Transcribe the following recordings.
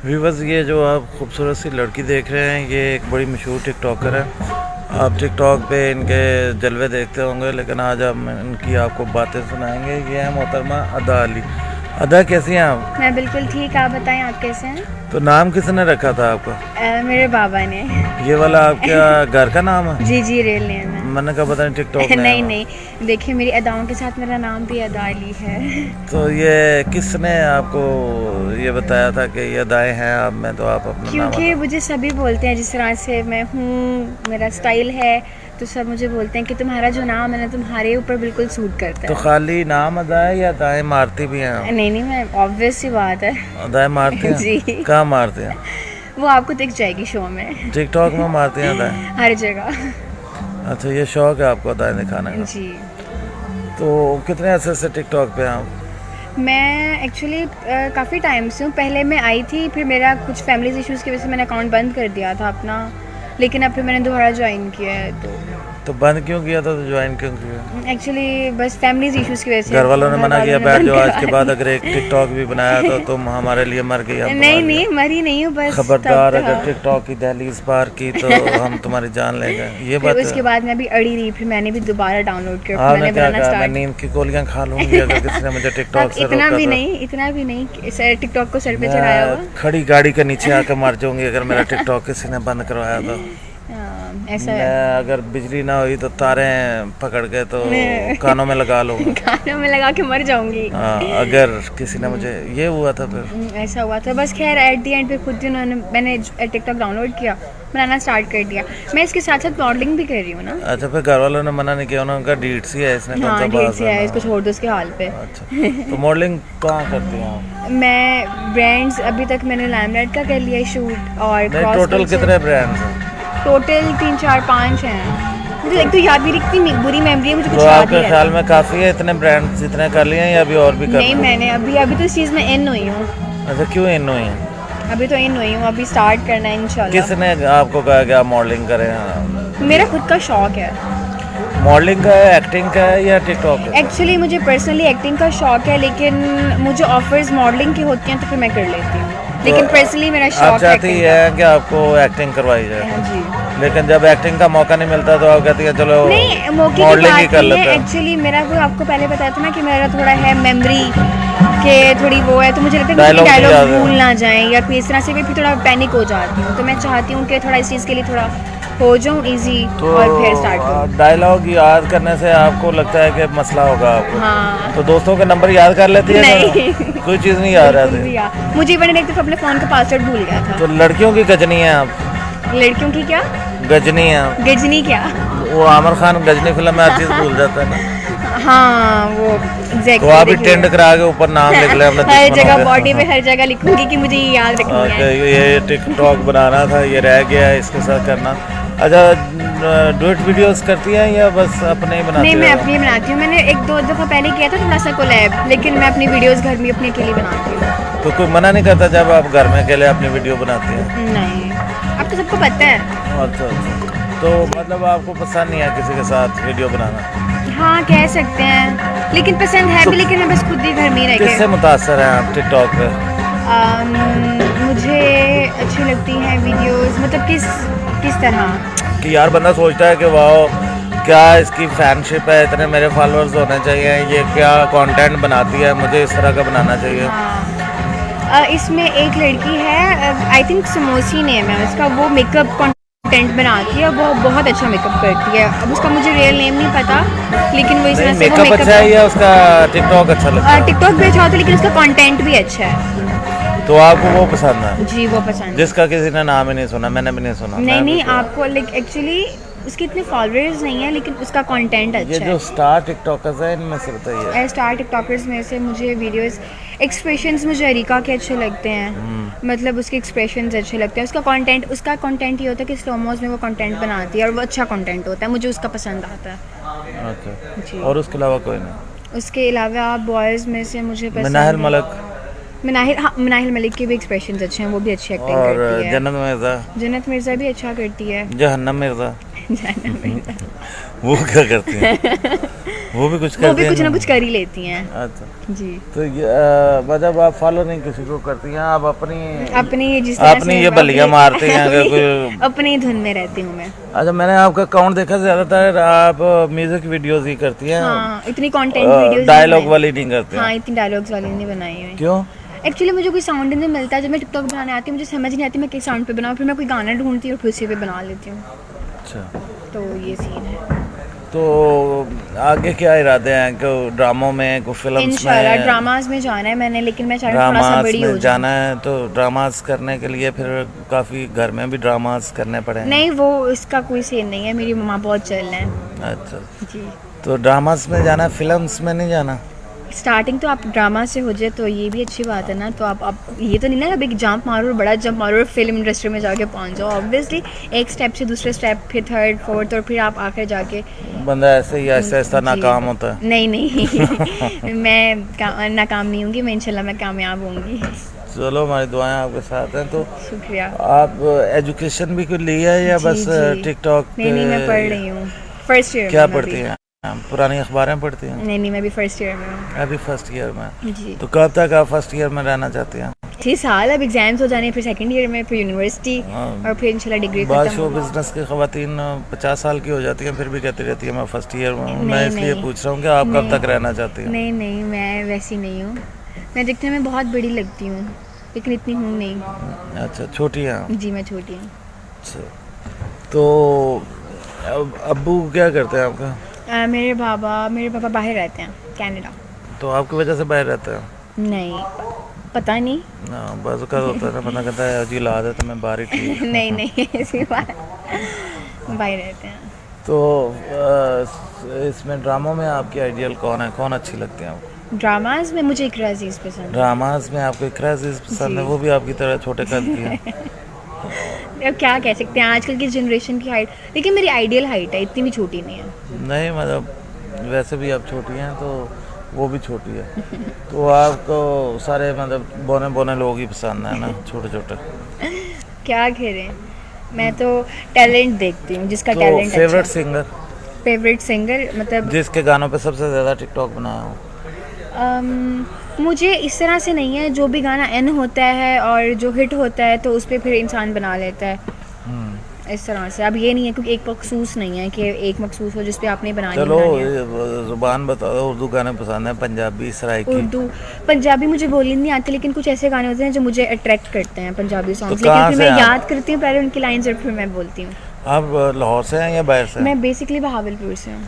Viewers, ये जो आप खूबसूरत सी लड़की देख रहे हैं ये एक बड़ी मशहूर टिकटॉकर है। आप टिकटॉक पे इनके जलवे देखते होंगे, लेकिन आज हम इनकी आपको बातें सुनाएंगे। ये है मोहतरमा अदा अली। अदा, कैसी हैं आप? मैं बिल्कुल ठीक। आप बताएं, आप कैसे हैं? तो नाम किसने रखा था आपका? मेरे बाबा ने। ये वाला आपका घर का नाम है? जी रियल नेम है। मैंने कहा पता नहीं टिकटॉक नहीं, देखिए मेरी अदाओं के साथ मेरा नाम भी अदा अली है। तो ये किसने आपको ये बताया था कि ये अदाएं हैं आप में, तो आप अपना क्योंकि मुझे सभी बोलते हैं जिस तरह से मैं हूँ, मेरा स्टाइल है, तो सब मुझे बोलते हैं कि तुम्हारा जो नाम है ना तुम्हारे ऊपर बिल्कुल सूट करता है। तो खाली नाम अदा है या अदाएं मारती भी हैं? नहीं, मैं ऑब्वियस सी बात है। अदाएं मारती हैं? जी। कहाँ मारते हैं? वो आपको दिख जाएगी शो में। टिकटॉक में मारते हैं अदाएं? हर जगह। अच्छा, ये शौक है आपको अदाएं दिखाने का? जी। तो कितने अरसे से टिकटॉक पे आप? मैं एक्चुअली काफ़ी टाइम से हूँ। पहले मैं आई थी, फिर मेरा कुछ फैमिली इश्यूज़ की वजह से मैंने अकाउंट बंद कर दिया था अपना, लेकिन अब फिर मैंने दोबारा ज्वाइन किया है। तो बंद क्यों किया था, तो ज्वाइन क्यों किया? एक्चुअली बस फैमिली इश्यूज़ की वजह से। घर वालों ने मना किया बैठ जाओ, आज के बाद अगर एक टिकटॉक भी बनाया तो तुम हमारे लिए मर गई। नहीं मरी नहीं हूँ, बस खबरदार अगर टिकटॉक की दहलीज पार की तो हम तुम्हारी जान लेंगे। ये बात। उसके बाद मैं भी अड़ी रही, फिर मैंने भी दोबारा डाउनलोड किया। मैंने बनाना स्टार्ट। मैं नींद की गोलियां खा लूंगी अगर किसी ने मुझे टिकटॉक से इतना भी नहीं टिकटॉक को सर पे चढ़ाया हुआ। खड़ी गाड़ी के नीचे आकर मर जाऊंगी अगर मेरा टिकटॉक किसी ने बंद करवाया तो। ऐसा मैं अगर बिजली ना हुई तो तारे पकड़ के तो कानों में लगा लूंगा। कानों में लगा के मर जाऊंगी। अगर किसी ने मुझे ये हुआ था फिर ऐसा हुआ था। बस खैर एट दी एंड पे खुद ही मैंने टिकटॉक डाउनलोड किया, बनाना स्टार्ट कर दिया। मैं इसके साथ साथ मॉडलिंग भी कर रही हूँ ना। अच्छा, फिर घर वालों ने मना नहीं किया? उनका डीट सी है, इसने कौन सा बात है, इसको छोड़ दो उसके हाल पे। अच्छा, तो मॉडलिंग कहाँ करती हैं आप? मैं ब्रांड्स अभी तक मैंने लाइमलाइट का कर लिया शूट। और टोटल कितने ब्रांड्स हैं? टोटल 3 4 5 हैं। मुझे एक तो याद भी इतनी बुरी मेमोरी है, मुझे कुछ तो याद आपके ख्याल में काफ़ी है इतने ब्रांड्स जितने कर लिए हैं या अभी और भी कर? नहीं, मैंने अभी तो इस चीज़ में इन हुई हूँ। अच्छा, क्यों इन हुई हैं? अभी तो इन हुई हूँ, अभी स्टार्ट करना है इंशाल्लाह। किसने आपको कहा कि आप मॉडलिंग करें? मेरा खुद का शौक है। मॉडलिंग का है, एक्टिंग का है या टिकटॉक है? एक्चुअली मुझे पर्सनली एक्टिंग का शौक है, लेकिन मुझे ऑफर्स मॉडलिंग की होती हैं तो फिर मैं कर लेती हूँ। लेकिन पर्सनली मेरा शौक है। आप चाहती है कि आपको एक्टिंग करवाई जाए? हाँ जी। लेकिन जब एक्टिंग का मौका नहीं मिलता तो आप कहती है चलो नहीं, मौके की बात नहीं है। एक्चुअली मेरा वो आपको पहले बताया था ना कि मेरा थोड़ा है मेमोरी के थोड़ी वो है, तो मुझे लगता है कि डायलॉग भूल ना जाए या कोई इस तरह से भी फिर थोड़ा पैनिक हो जाती हूँ। तो मैं चाहती हूँ कि थोड़ा इस चीज़ के लिए थोड़ा हो जाऊँ ईजी और फिर स्टार्ट करूँ। डायलॉग याद करने से आपको लगता है कि मसला होगा आपको? हाँ। तो दोस्तों के नंबर याद कर लेती है? नहीं, कोई चीज़ नहीं याद रहती। मुझे मैंने एक दफ़ा अपने फ़ोन का पासवर्ड भूल गया था। तो लड़कियों की गजनी है आप? लड़कियों की क्या गजनी है? गजनी क्या? वो आमिर खान गजनी फिल्म में हर चीज़ भूल जाता है ना। हाँ, वो तो आप भी टेंड करा के ऊपर नाम लिख ले अपने हर जगह बॉडी पे हर जगह लिखूंगी कि मुझे ये याद रखनी है। ये टिकटॉक बनाना था, ये रह गया है, इसके साथ करना। अच्छा, डुएट वीडियोस करती हैं या बस अपने ही बनाती हैं? नहीं, मैं अपनी बनाती हूँ। मैंने 1-2 दफ़ा पहले किया था थोड़ा सा कोलैब, लेकिन मैं अपनी वीडियोस घर में अपने अकेले बनाती हूँ। तो कोई मना नहीं करता जब आप घर में अकेले अपनी वीडियो बनाती हैं? नहीं, अब तो सबको पता है। अच्छा, तो मतलब आपको पसंद नहीं है किसी के साथ वीडियो बनाना? हाँ, कह सकते हैं, लेकिन पसंद है भी, लेकिन मैं बस खुद ही घर में रह के। किससे मुतासर हैं आप टिकटॉक पे? मुझे अच्छी लगती हैं वीडियोस। मतलब किस तरह कि यार बंदा सोचता है कि वाह क्या इसकी फैनशिप है, इतने मेरे फॉलोअर्स होने चाहिए, ये क्या कंटेंट बनाती है, मुझे इस तरह का बनाना चाहिए। हाँ। इसमें एक लड़की है, आई थिंक समोसी नेम है उसका, वो मेकअप कंटेंट बनाती है, वो बहुत अच्छा मेकअप करती है। अब उसका मुझे रियल नेम नहीं पता, लेकिन वो इस तरह से मेकअप अच्छा है या उसका टिकटॉक अच्छा लगता है? टिकटॉक भी अच्छा होता है, लेकिन उसका कंटेंट भी अच्छा है। तो आपको वो पसंद है? जी, वो पसंद है। जिसका किसी ने नाम ही नहीं सुना, मैंने भी नहीं सुना। नहीं, आपको लाइक एक्चुअली उसके इतने फॉलोअर्स नहीं है, लेकिन उसका कंटेंट अच्छा है। ये जो स्टार टिकटॉकर्स है इनमें से बताइए। स्टार टिकटॉकर्स में से मुझे वीडियोस एक्सप्रेशंस मुझे अरिका के अच्छे लगते हैं। मतलब उसके एक्सप्रेशंस अच्छे लगते हैं। उसका कंटेंट ये होता है कि स्लोमोस में वो कंटेंट बनाती है और वो अच्छा कंटेंट होता है, मुझे उसका पसंद आता है। अच्छा जी। और उसके अलावा कोई नहीं? उसके अलावा बॉयज़ में से मुझे पसंद मनाहिल मलिक। मनाहिल मलिक के भी एक्सप्रेशंस अच्छे हैं, वो भी अच्छी एक्टिंग करती है। और जन्नत मिर्ज़ा? जन्नत मिर्ज़ा भी अच्छा करती है। जहन्नम मिर्ज़ा? जाना बेटा। वो क्या करती हैं? वो भी कुछ वो करती भी हैं? कुछ ना कुछ कर ही लेती हैं। अच्छा, जी। तो मतलब आप फॉलो नहीं किसी को करती हैं, आप अपनी जिस तरह अपनी से ये बलियां मारती हैं अगर कोई। अपनी धुन में रहती हूँ मैं। अच्छा, मैंने आपका अकाउंट देखा, ज्यादातर आप म्यूजिक वीडियोस ही करती हैं। हाँ, इतनी कंटेंट वीडियोस डायलॉग वाली नहीं करते हाँ, हैं। इतनी डायलॉग्स वाली नहीं बनाई है। क्यों? एक्चुअली मुझे कोई साउंड नहीं मिलता। जब मैं टिकटॉक बनाने आती हूँ मुझे समझ नहीं आती मैं किस साउंड पे बनाऊँ, फिर मैं कोई गाना ढूंढती हूँ और फिर उसी पे बना लेती हूँ। अच्छा, तो ये सीन है। तो आगे क्या इरादे हैं? को ड्रामों में, को फिल्म्स इंशाल्लाह में? ड्रामास में जाना है मैंने, लेकिन मैं चाहती हूँ थोड़ा सा ड्रामास बड़ी हो में जाना है, तो ड्रामास करने के लिए फिर काफ़ी घर में भी ड्रामास करने पड़े। नहीं, वो इसका कोई सीन नहीं है, मेरी मम्मा बहुत चल रहे हैं। अच्छा, जी। तो ड्रामास में जाना, फिल्म्स में नहीं जाना? स्टार्टिंग तो आप ड्रामा से हो जाए तो ये भी अच्छी बात है ना। तो आप ये तो नहीं ना, अब एक जंप मारो और बड़ा जंप मारो और फिल्म इंडस्ट्री में जाके पहुंच जाओ। ऑब्वियसली एक स्टेप से दूसरे स्टेप, फिर थर्ड फोर्थ, और फिर आप आखिर जाके बंदा ऐसे ही ऐसा ऐसा नाकाम होता है। नहीं नहीं मैं नाकाम नहीं होंगी, मैं इंशाल्लाह मैं कामयाब होंगी। चलो, हमारी दुआएं आपके साथ हैं। तो शुक्रिया। आप एजुकेशन भी कुछ ली है या जी, बस जी। टिकटॉक? नहीं, मैं पढ़ रही हूँ फर्स्ट ईयर। क्या पढ़ती हैं? पुरानी अखबारें पढ़ती हैं? नहीं, मैं भी फर्स्ट ईयर में हूँ। अभी फर्स्ट ईयर में? जी। तो कब तक आप फर्स्ट ईयर में रहना चाहती हैं? 6 साल, अब एग्जाम्स हो जाने, फिर सेकंड ईयर में, फिर यूनिवर्सिटी, और फिर इंशाल्लाह डिग्री बाद खत्म शो होगी। बिजनेस की खवातीन 50 साल की हो जाती हैं, फिर भी कहती रहती है मैं फर्स्ट ईयर में हूँ। मैं नहीं, इसलिए नहीं। पूछ रहा हूँ कि आप कब तक रहना चाहती हैं? नहीं नहीं, मैं वैसी नहीं हूँ। मैं दिखने में बहुत बड़ी लगती हूँ, लेकिन इतनी हूँ नहीं। अच्छा, छोटी हैं आप? जी, मैं छोटी हूँ। अच्छा, तो अब्बू क्या करते हैं आपका? मेरे पापा बाहर रहते हैं, कनाडा। तो आपकी वजह से बाहर रहते हैं? नहीं, पता नहीं। हाँ, बस का होता है ना, बंदा कहता है अजी ला तो मैं बाहर ही ठीक। नहीं नहीं, ऐसी बात, बाहर रहते हैं। तो इसमें ड्रामों में आपकी आइडियल कौन है, कौन अच्छी लगती है आपको? ड्रामाज में मुझे इकरा अजीज पसंद है। ड्रामाज में आपको इकरा अजीज पसंद है? वो भी आपकी तरह छोटे कद की है? अब क्या कह सकते हैं, आजकल की जनरेशन की हाइट, लेकिन मेरी आइडियल हाइट है, इतनी भी छोटी नहीं है। नहीं, मतलब वैसे भी आप छोटी हैं तो वो भी छोटी है। तो आपको सारे मतलब बोने बोने लोग ही पसंद है ना, छोटे छोटे? क्या करें, मैं तो टैलेंट देखती हूँ, जिसका तो talent favourite singer? Favourite singer मतलब जिसके गानों पे सबसे ज़्यादा टिकटॉक बनाया हो? मुझे इस तरह से नहीं है, जो भी गाना एन होता है और जो हिट होता है तो उस पर फिर इंसान बना लेता है इस तरह से। अब ये नहीं है क्योंकि एक मखसूस नहीं है कि एक मखसूस हो जिस पे आपने बनानी चलो, है। जुबान बता दो, उर्दू गाने पसंद है, पंजाबी, सराइकी? उर्दू, पंजाबी मुझे बोलनी नहीं आती, लेकिन कुछ ऐसे गाने होते हैं जो मुझे अट्रैक्ट करते हैं, पंजाबी सॉन्ग्स। तो लेकिन फिर मैं आप? याद करती हूँ पहले उनकी लाइंस और फिर मैं बोलती हूँ। आप लाहौर से हैं या बाहर से? मैं बेसिकली बहावलपुर से हूँ।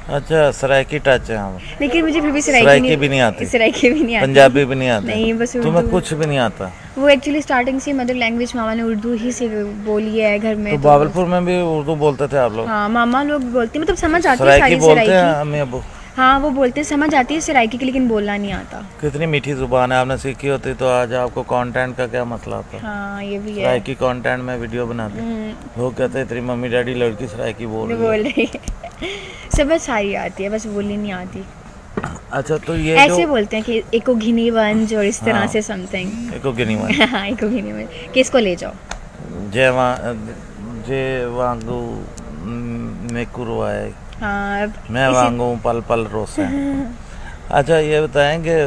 अच्छा, सराइकी टच है हम। लेकिन मुझे फिर भी सराइकी भी नहीं आती? सराइकी भी नहीं आती, पंजाबी भी नहीं आती? नहीं, बस तुम्हें उर्दू। कुछ भी नहीं आता? वो एक्चुअली स्टार्टिंग से मदर लैंग्वेज मामा ने उर्दू ही से बोली है घर में। तो बावलपुर में भी उर्दू बोलते थे आप लोग? हाँ, मामा लोग बोलते, मतलब समझ आती है सराइकी सारी बोलते हैं सराइकी। अम्मी अबू? हाँ, वो बोलते समझ आती है सराइकी की, लेकिन बोलना नहीं आता। कितनी मीठी जुबान है, आपने सीखी होती तो आज आपको कंटेंट का क्या मसला होता? हाँ, ये भी है। सराइकी कंटेंट में वीडियो बनाते, लोग कहते हैं तेरी मम्मी डैडी लड़की सराइकी बोल रही है। बोल रही है समझ सारी आती है, बस बोलनी नहीं आती। अच्छा, तो ये ऐसे जो बोलते हैं कि एको घिनी वंज और इस तरह हाँ। से समथिंग। एको गिनी वन हाँ, एको घिनी वंज, किसको ले जाओ। जे वांगू मेकुरवाए, हाँ, मैं वांगू पल पल रोसे। अच्छा, ये बताएं कि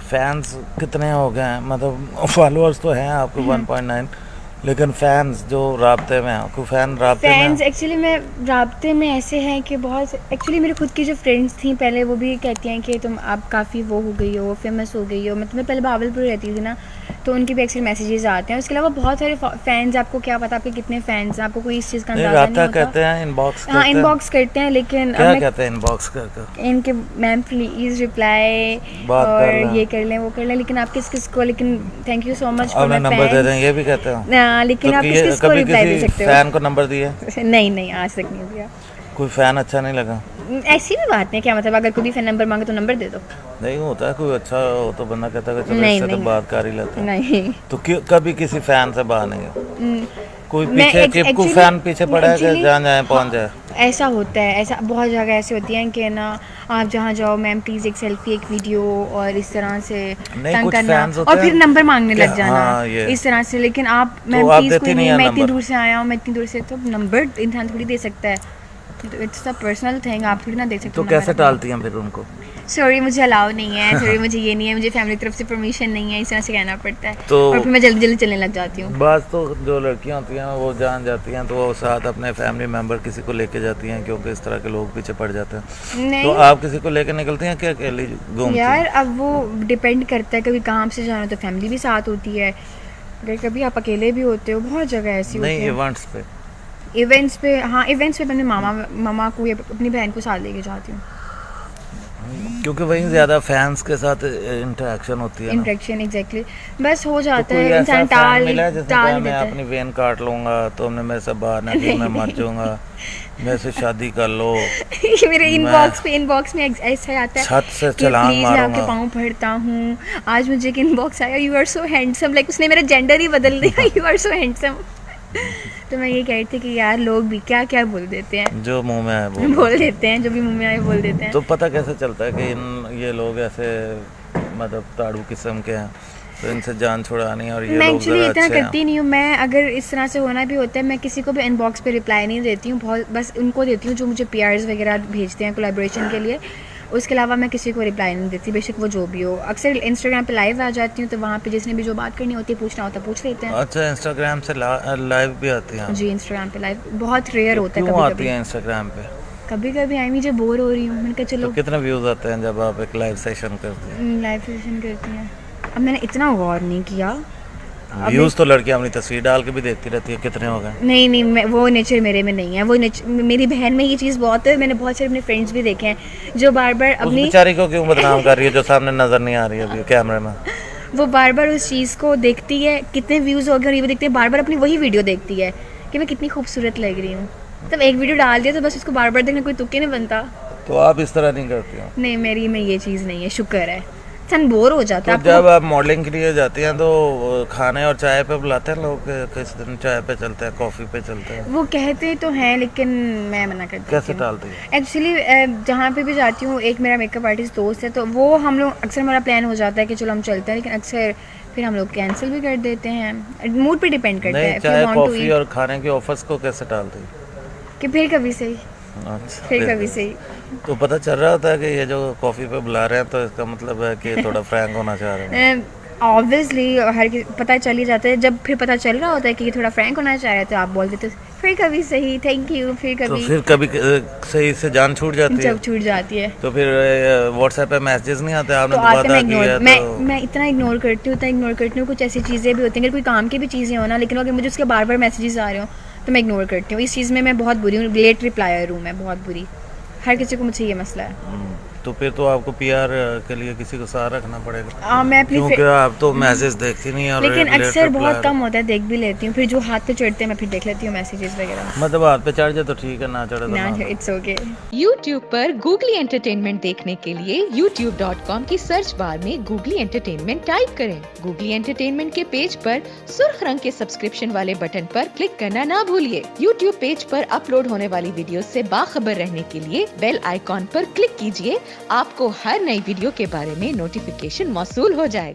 फैंस कितने हो गए हैं? मतलब फॉलोअर्स तो हैं आपके 1.9, लेकिन फैंस जो राब्ते में हैं, कोई फैन राब्ते में फैंस एक्चुअली मैं राब्ते में ऐसे हैं कि बहुत, एक्चुअली मेरे खुद की जो फ्रेंड्स थी पहले, वो भी कहती हैं कि तुम आप काफ़ी वो हो गई हो, फेमस हो गई हो। मतलब मैं पहले भावलपुर रहती थी ना, तो उनके भी अक्सर मैसेजेस आते हैं। उसके अलावा बहुत सारे फैंस, आपको क्या पता आपके कितने फैंस हैं, आपको कोई इस चीज़ का अंदाजा नहीं होता। कहते हैं इनबॉक्स? हाँ, इनबॉक्स करते हैं, लेकिन क्या कहते हैं इनबॉक्स करके? इनके मैम प्लीज़ रिप्लाई और ये कर लें वो कर लें, लेकिन आप किस किस को, लेकिन thank you so much for my number दे दें, ये भी कहते हैं? लेकिन तो आप किस किस को कभी रिप्लाई दे किसी सकते हो? फैन को नंबर दिया? नहीं, आज तक नहीं दिया। कोई फैन अच्छा नहीं लगा? ऐसी भी बात नहीं, क्या मतलब अगर कोई भी फैन नंबर मांगे तो नंबर दे दो। नहीं होता है, कोई अच्छा हो तो बंदा कहता है चलो नहीं, इससे तो नहीं। बात कर ही लेते हैं। नहीं, तो कभी किसी फैन से बात नहीं है? कोई मैं पीछे कोई फैन पीछे पड़ा है कि जान जाए पहुंच जाए? ऐसा होता है, ऐसा बहुत जगह ऐसे होती हैं कि ना आप जहाँ जाओ मैम प्लीज़ एक सेल्फी एक वीडियो और इस तरह से तंग करना और फिर नंबर मांगने लग जाना। हाँ, इस तरह से। लेकिन आप मैम प्लीज़ कोई नहीं, मैं इतनी दूर से आया हूँ, मैं इतनी दूर से, तो नंबर इंसान थोड़ी दे सकता है, तो इट्स अ पर्सनल थिंग, आप थोड़ी ना दे सकते। तो कैसे टालती हैं फिर उनको? सॉरी मुझे अलाउ नहीं है, सॉरी मुझे ये नहीं है, मुझे फैमिली तरफ से परमिशन नहीं है, इस तरह से कहना पड़ता है। तो और फिर मैं जल्दी जल्दी चलने लग जाती हूँ। बस तो जो लड़कियां होती हैं वो जान जाती हैं तो वो साथ अपने फैमिली मेंबर किसी को लेके जाती हैं, क्योंकि इस तरह के लोग पीछे पड़ जाते हैं। नहीं, तो आप किसी को लेके निकलती हैं क्या अकेली घूमती? यार अब वो डिपेंड करता है, कभी काम से जाना तो फैमिली भी साथ होती है, अगर कभी आप अकेले भी होते हो, बहुत जगह ऐसी होती है। नहीं, इवेंट्स पे हाँ इवेंट्स पे मैं मामा को या अपनी बहन को साथ लेके जाती हूँ, क्योंकि वहीं ज्यादा फैंस के साथ इंटरेक्शन होती है। इंटरेक्शन एग्जैक्टली, बस हो जाता तो है इंसान टाल मैं अपनी वेन काट लूंगा, तो हमने मेरे से बाहर ना कि मैं मर जाऊंगा, मेरे से शादी कर लो। मेरे इनबॉक्स में ऐसा आता है छत से छलांग मारूंगा, मैं आपके पाँव पड़ता हूँ। आज मुझे एक इनबॉक्स आया, you are so handsome, like उसने मेरा जेंडर ही बदल दिया, यू आर सो हैंडसम। तो मैं ये कह रही थी कि यार लोग भी क्या क्या बोल देते हैं, जो मुंह में आए बोल देते हैं, जो भी मुंह में आए बोल देते हैं। तो पता कैसे चलता है कि ये लोग ऐसे मतलब ताड़ू किस्म के हैं, तो इनसे जान छुड़ानी और ये मैं लोग एक्चुअली इतना अच्छे करती नहीं हूँ। मैं अगर इस तरह से होना भी होता है, मैं किसी को भी इनबॉक्स पे रिप्लाई नहीं देती हूँ, बहुत बस उनको देती हूँ जो मुझे पीआरस वगैरह भेजते हैं कोलैबोरेशन के लिए, उसके अलावा मैं किसी को रिप्लाई नहीं देती, बेशक वो जो भी हो। अक्सर इंस्टाग्राम पे लाइव आ जाती हूँ, तो वहाँ पे जिसने भी जो बात करनी होती है, पूछना होता है, पूछ लेते हैं। अच्छा, इंस्टाग्राम से लाइव भी आती हैं? जी, इंस्टाग्राम पे लाइव बहुत रेयर होता है। क्यों आती है इंस्टाग्राम पे? कभी कभी आई मुझे बोर हो रही हूँ, मैंने कहा चलो। तो कितने व्यूज आते हैं जब आप एक लाइव सेशन करती हैं? लाइव सेशन करती हैं, अब मैंने इतना गौर नहीं किया। व्यूज तो लड़कियां अपनी तस्वीर डाल के भी देखती रहती है, कितने हो गए? नहीं, वो नेचर मेरे में नहीं है, वो मेरी बहन में ये चीज़ बहुत है। मैंने बहुत सारे अपने फ्रेंड्स भी देखे हैं जो बार बार अपनी बेचारी को क्यों बदनाम कर रही है जो सामने नजर नहीं आ रही है अभी कैमरे में? वो बार बार उस चीज़ को देखती है, कितने व्यूज़ हो गए, और ये भी देखती है, बार बार अपनी वही वीडियो देखती है कि मैं कितनी खूबसूरत लग रही हूँ। तब एक वीडियो डाल दिया तो बस उसको बार बार देखने कोई तुक्के नहीं बनता। तो आप इस तरह नहीं करती हो? नहीं, मेरी में ये चीज़ नहीं है, शुक्र है। इंसान बोर हो जाता है। तो जब आप मॉडलिंग के लिए जाती हैं तो खाने और चाय पे बुलाते हैं लोग? किस दिन चाय पे चलते हैं, कॉफ़ी पे चलते हैं? वो कहते तो हैं लेकिन मैं मना करती हूँ। कैसे टालती है? एक्चुअली जहाँ पे भी जाती हूँ, एक मेरा मेकअप आर्टिस्ट दोस्त है, तो वो हम लोग अक्सर हमारा प्लान हो जाता है कि चलो हम चलते हैं, लेकिन अक्सर फिर हम लोग कैंसिल भी कर देते हैं, मूड पे डिपेंड करता है। चाय कॉफ़ी और खाने के ऑफर्स को कैसे टालती है? कि फिर कभी सही, अच्छा, फिर कभी सही। तो पता चल रहा होता है कि ये जो कॉफ़ी पे बुला रहे हैं तो इसका मतलब है कि थोड़ा फ्रैंक होना चाह रहे हैं? ऑब्वियसली पता चल ही जाता है। जब फिर पता चल रहा होता है कि थोड़ा फ्रैंक होना चाह रहे हैं तो आप बोल देते फिर कभी सही, थैंक यू, फिर कभी सही से जान छूट जाती है। जब छूट जाती है तो फिर व्हाट्सएप पे मैसेजेस नहीं आते? आपने तो आते मैं इतना इग्नोर करती हूँ। कुछ ऐसी चीज़ें भी होती हैं, कोई काम की भी चीज़ें हो ना, लेकिन अगर मुझे उसके बार बार मैसेजेस आ रहे हो तो मैं इग्नोर करती हूँ। इस चीज़ में मैं बहुत बुरी हूँ, लेट रिप्लायर हूँ मैं, बहुत बुरी। हर किसी को मुझसे ये मसला है। तो फिर तो आपको पीआर के लिए किसी को साथ रखना पड़ेगा। मैं अपनी क्योंकि आप तो मैसेज देखती नहीं है। लेकिन अक्सर बहुत कम होता है, देख भी लेती हूँ, फिर जो हाथ पे चढ़ते हैं मैं फिर देख लेती हूँ मैसेजेस वगैरह। मतलब हाथ पे चढ़ जाए तो ठीक है, ना चढ़े तो ना, इट्स ओके। YouTube पर गूगली एंटरटेनमेंट देखने के लिए youtube.com की सर्च बार में गूगली एंटरटेनमेंट टाइप करें। गूगली एंटरटेनमेंट के पेज पर सुर्ख रंग के सब्सक्रिप्शन वाले बटन पर क्लिक करना ना भूलिए। YouTube पेज पर अपलोड होने वाली वीडियो से बाखबर रहने के लिए बेल आइकॉन पर क्लिक कीजिए। आपको हर नई वीडियो के बारे में नोटिफिकेशन मौसूल हो जाएगा।